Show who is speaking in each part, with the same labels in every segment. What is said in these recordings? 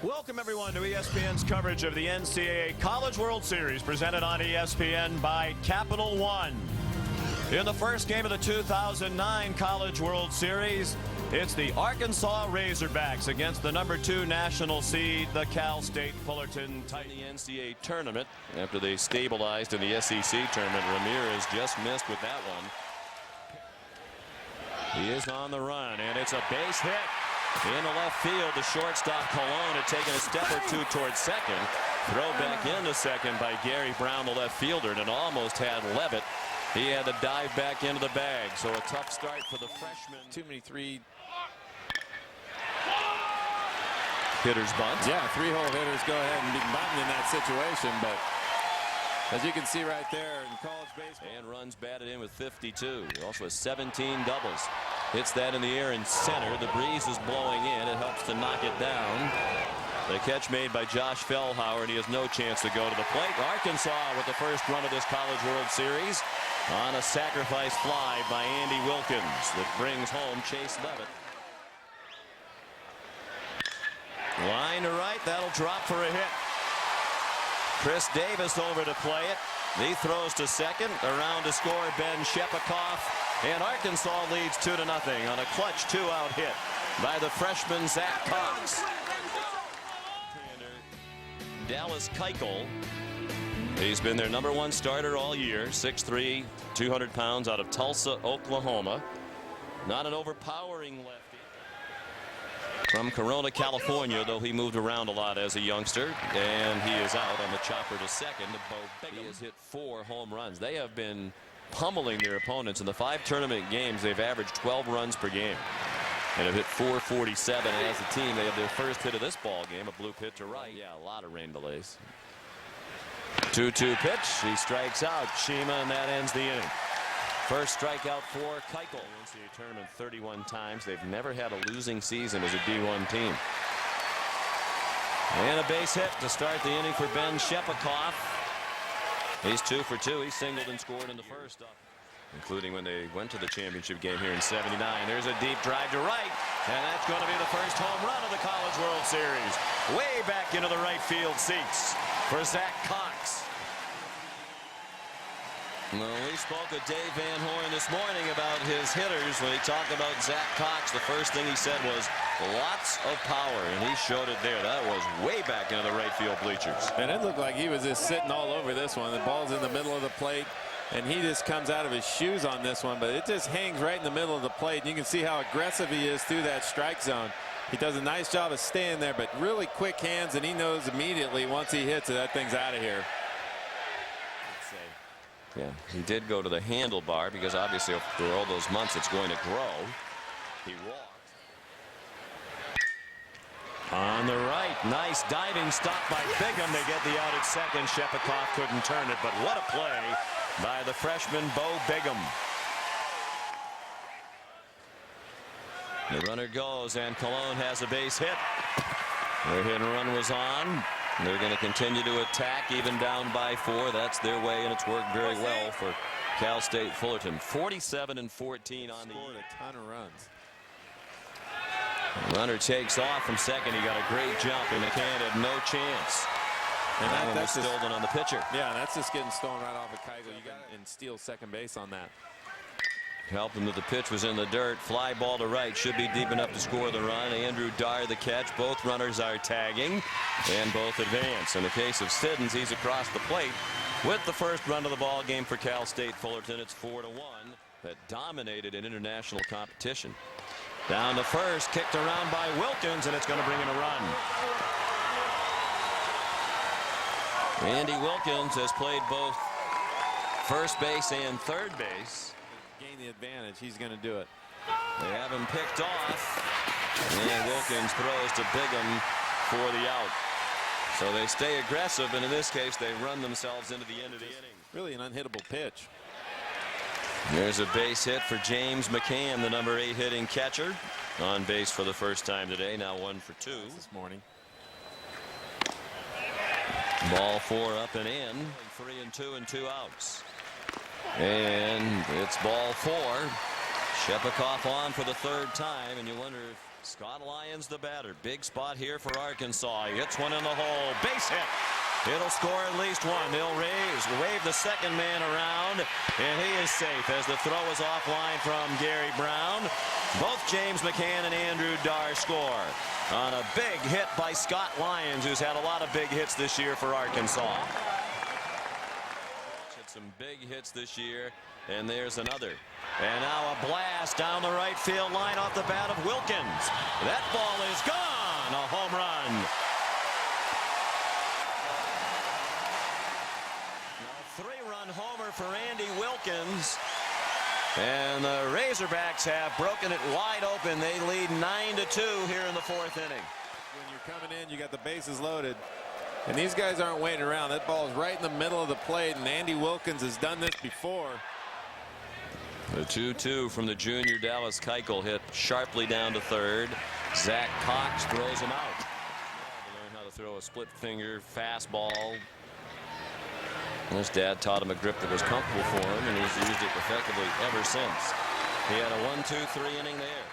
Speaker 1: Welcome, everyone, to ESPN's coverage of the NCAA College World Series, presented on ESPN by Capital One. In the first game of the 2009 College World Series, it's the Arkansas Razorbacks against the #2 national seed, the Cal State Fullerton Titans.
Speaker 2: In the NCAA Tournament, after they stabilized in the SEC Tournament, Ramirez just missed with that one. He is on the run, and it's a base hit. In the left field, the shortstop Colon had taken a step or two towards second. Throw back into second by Gary Brown, the left fielder, and it almost had Levitt. He had to dive back into the bag, so a tough start for the freshman.
Speaker 3: Too many three
Speaker 2: hitters bunt.
Speaker 3: Yeah, three-hole hitters go ahead and be bunting in that situation, but as you can see right there in college baseball.
Speaker 2: And runs batted in with 52. He also has 17 doubles. Hits that in the air in center. The breeze is blowing in. It helps to knock it down. The catch made by Josh Fellhauer, and he has no chance to go to the plate. Arkansas with the first run of this College World Series on a sacrifice fly by Andy Wilkins that brings home Chase Levitt. Line to right. That'll drop for a hit. Chris Davis over to play it. He throws to second. Around to score Ben Shepikoff. And Arkansas leads 2-0 on a clutch 2-out hit by the freshman Zach Cox. Dallas Keuchel. He's been their #1 starter all year. 6'3", 200 pounds, out of Tulsa, Oklahoma. Not an overpowering lefty. From Corona, California, though he moved around a lot as a youngster. And he is out on the chopper to second. He has hit 4 home runs. They have been pummeling their opponents. In the 5 tournament games, they've averaged 12 runs per game and have hit 447 as a team. They have their first hit of this ball game, a bloop hit to right. Yeah, a lot of rain delays. 2-2 pitch. He strikes out Shima, and that ends the inning. First strikeout for Keuchel. NCAA Tournament 31 times. They've never had a losing season as a D1 team. And a base hit to start the inning for Ben Shepikoff. He's 2 for 2. He singled and scored in the first, including when they went to the championship game here in '79. There's a deep drive to right, and that's going to be the first home run of the College World Series. Way back into the right field seats for Zach Cox. Well, we spoke with Dave Van Horn this morning about his hitters. When he talked about Zach Cox, the first thing he said was lots of power, and he showed it there. That was way back into the right field bleachers.
Speaker 3: And it looked like he was just sitting all over this one. The ball's in the middle of the plate, and he just comes out of his shoes on this one, but it just hangs right in the middle of the plate. And you can see how aggressive he is through that strike zone. He does a nice job of staying there, but really quick hands, and he knows immediately once he hits it, that thing's out of here.
Speaker 2: Yeah, he did go to the handlebar because obviously after all those months it's going to grow. He walked. On the right, nice diving stop by Bigham. They get the out at second. Shepikoff couldn't turn it, but what a play by the freshman Bo Bigham. The runner goes, and Cologne has a base hit. Their hit and run was on. They're going to continue to attack, even down by 4. That's their way, and it's worked very well for Cal State Fullerton. 47-14 on the year.
Speaker 3: Scored a ton of runs.
Speaker 2: Runner takes off from second. He got a great jump, and McCann had no chance. And that's stolen on the pitcher.
Speaker 3: Yeah, that's just getting stolen right off of Keuchel. You got and steal second base on that.
Speaker 2: Helped him that the pitch was in the dirt. Fly ball to right. Should be deep enough to score the run. Andrew Dyer the catch. Both runners are tagging, and both advance. In the case of Siddons, he's across the plate with the first run of the ball game for Cal State Fullerton. It's 4-1. That dominated in international competition. Down to first, kicked around by Wilkins, and it's going to bring in a run. Andy Wilkins has played both first base and third base.
Speaker 3: Gain the advantage. He's going to do it.
Speaker 2: They have him picked off, and Wilkins throws to Bigham for the out. So they stay aggressive, and in this case they run themselves into the end of the inning.
Speaker 3: Really an unhittable pitch.
Speaker 2: There's a base hit for James McCann, the #8 hitting catcher, on base for the first time today. Now 1 for 2
Speaker 3: this morning.
Speaker 2: Ball 4 up and in. 3-2 and 2 outs. And it's ball 4. Shepikoff on for the 3rd time, and you wonder if Scott Lyons, the batter. Big spot here for Arkansas. He hits one in the hole. Base hit. It'll score at least one. They'll wave the second man around, and he is safe as the throw is offline from Gary Brown. Both James McCann and Andrew Dar score on a big hit by Scott Lyons, who's had a lot of big hits this year for Arkansas. Hit some big hits this year, and there's another. And now a blast down the right field line off the bat of Wilkins. That ball is gone. A home run. A 3-run homer for Andy Wilkins. And the Razorbacks have broken it wide open. They lead 9-2 here in the 4th inning.
Speaker 3: When you're coming in, you got the bases loaded. And these guys aren't waiting around. That ball is right in the middle of the plate, and Andy Wilkins has done this before.
Speaker 2: The 2-2 from the junior Dallas Keuchel hit sharply down to third. Zach Cox throws him out. Learn how to throw a split finger fastball. His dad taught him a grip that was comfortable for him, and he's used it effectively ever since. He had a 1-2-3 inning there.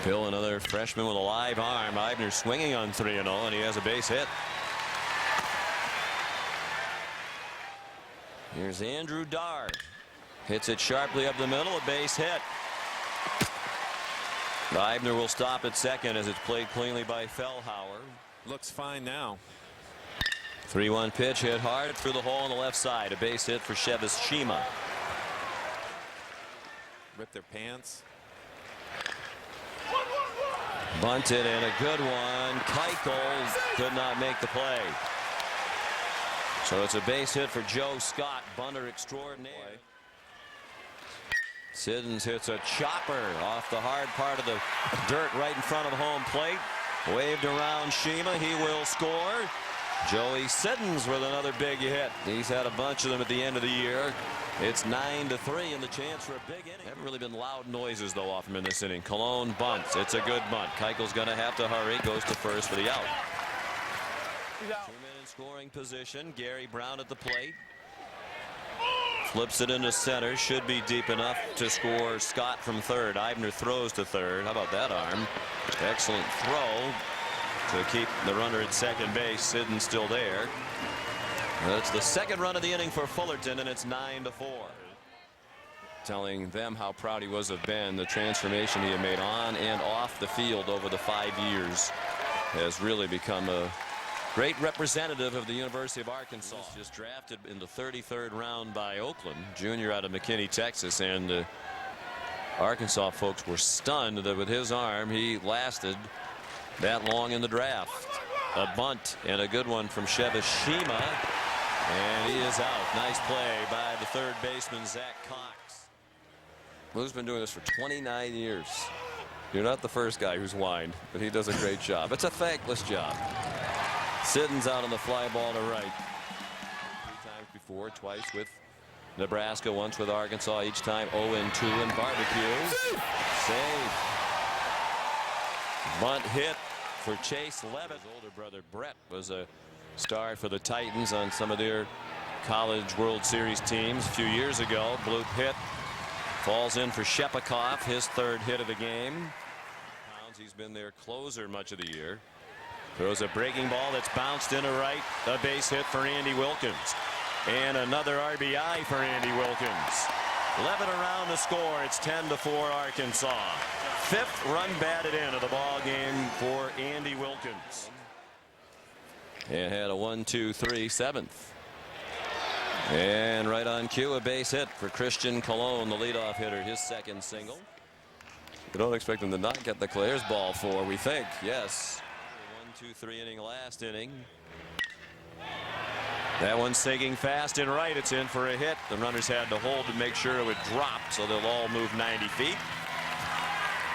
Speaker 2: Bill, another freshman with a live arm. Eibner swinging on 3-0, and he has a base hit. Here's Andrew Dar. Hits it sharply up the middle, a base hit. Eibner will stop at second as it's played cleanly by Fellhauer.
Speaker 3: Looks fine now.
Speaker 2: 3-1 pitch hit hard through the hole on the left side. A base hit for Shevis Shima.
Speaker 3: Rip their pants.
Speaker 2: Bunted, and a good one. Keuchel could not make the play. So it's a base hit for Joe Scott, bunter extraordinaire. Siddons hits a chopper off the hard part of the dirt right in front of home plate. Waved around Shima. He will score. Joey Siddons with another big hit. He's had a bunch of them at the end of the year. It's 9-3 and the chance for a big inning. Haven't really been loud noises though off him in this inning. Cologne bunts. It's a good bunt. Keuchel's going to have to hurry. Goes to first for the out. 2 men in scoring position. Gary Brown at the plate. Flips it into center. Should be deep enough to score Scott from third. Eibner throws to third. How about that arm? Excellent throw to keep the runner at second base. Siddons still there. That's the second run of the inning for Fullerton, and it's 9-4. Telling them how proud he was of Ben. The transformation he had made on and off the field over the 5 years has really become a great representative of the University of Arkansas. Just drafted in the 33rd round by Oakland, junior out of McKinney, Texas, and Arkansas folks were stunned that with his arm he lasted that long in the draft. A bunt and a good one from Shevis Shima, and he is out. Nice play by the third baseman Zach Cox, who's been doing this for 29 years. You're not the first guy who's whined, but he does a great job. It's a thankless job. Siddons out on the fly ball to right. 3 times before, twice with Nebraska, once with Arkansas, each time 0-2 in barbecue. Save. Bunt hit for Chase Levitt. His older brother Brett was a star for the Titans on some of their College World Series teams a few years ago. Bloop hit. Falls in for Shepikoff, his 3rd hit of the game. He's been their closer much of the year. Throws a breaking ball that's bounced into right. A base hit for Andy Wilkins. And another RBI for Andy Wilkins. Levitt around to score. It's 10-4 Arkansas. 5th run batted into the ball game for Andy Wilkins. And had a 1-2-3 7th. And right on cue, a base hit for Christian Cologne, the leadoff hitter, his 2nd single. We don't expect him to not get the Claire's ball for, we think. Yes. 1-2-3 inning, last inning. That one's sinking fast and right. It's in for a hit. The runners had to hold to make sure it would drop, so they'll all move 90 feet.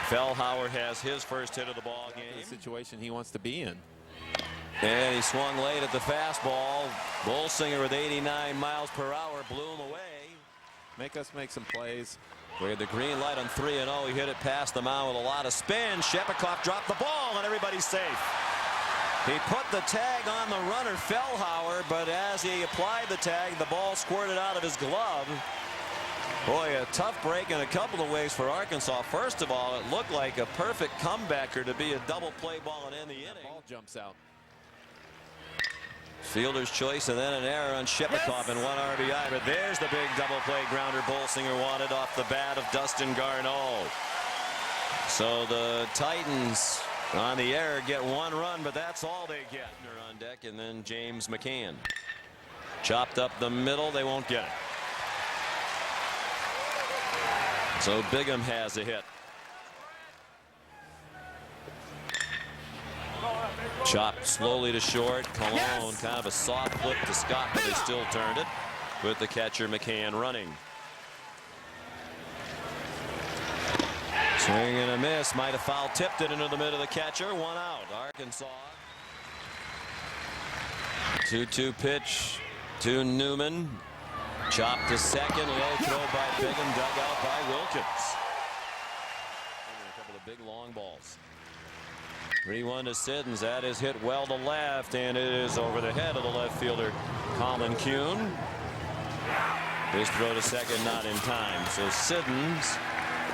Speaker 2: Fellhauer has his first hit of the ball game.
Speaker 3: The situation he wants to be in.
Speaker 2: And he swung late at the fastball. Bolsinger with 89 miles per hour blew him away.
Speaker 3: Make us make some plays.
Speaker 2: We had the green light on 3-0. He hit it past the mound with a lot of spin. Shepikoff dropped the ball, and everybody's safe. He put the tag on the runner, Fellhauer, but as he applied the tag, the ball squirted out of his glove. Boy, a tough break in a couple of ways for Arkansas. First of all, it looked like a perfect comebacker to be a double play ball and end the inning.
Speaker 3: Ball jumps out.
Speaker 2: Fielder's choice and then an error on Shipachyov and 1 RBI. But there's the big double play grounder Bolsinger wanted off the bat of Dustin Garneau. So the Titans on the error get 1 run, but that's all they get. They're on deck, and then James McCann. Chopped up the middle. They won't get it. So Bigham has a hit. Chopped slowly to short. Cologne, kind of a soft flip to Scott, but they still turned it with the catcher McCann running. Swing and a miss. Might have foul tipped it into the middle of the catcher. 1 out. Arkansas. 2-2 pitch to Newman. Chopped to second. Low throw by Bigham. Dug out by Wilkins. A couple of big long balls. 3-1 to Siddons. That is hit well to left, and it is over the head of the left fielder, Colin Kuhn. His throw to second not in time. So Siddons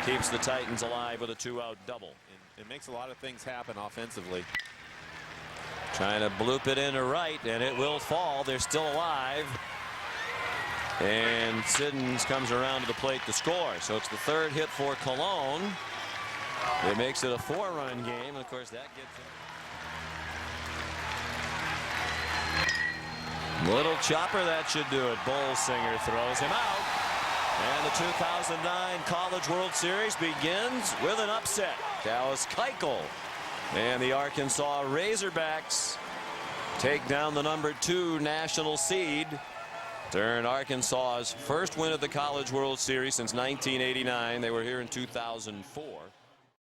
Speaker 2: keeps the Titans alive with a 2-out double.
Speaker 3: It makes a lot of things happen offensively.
Speaker 2: Trying to bloop it into right, and it will fall. They're still alive. And Siddons comes around to the plate to score. So it's the 3rd hit for Cologne. It makes it a 4-run game. And of course, that gets him. Little chopper, that should do it. Bolsinger throws him out. And the 2009 College World Series begins with an upset. Dallas Keuchel and the Arkansas Razorbacks take down the #2 national seed. Earn Arkansas's first win of the College World Series since 1989. They were here in 2004.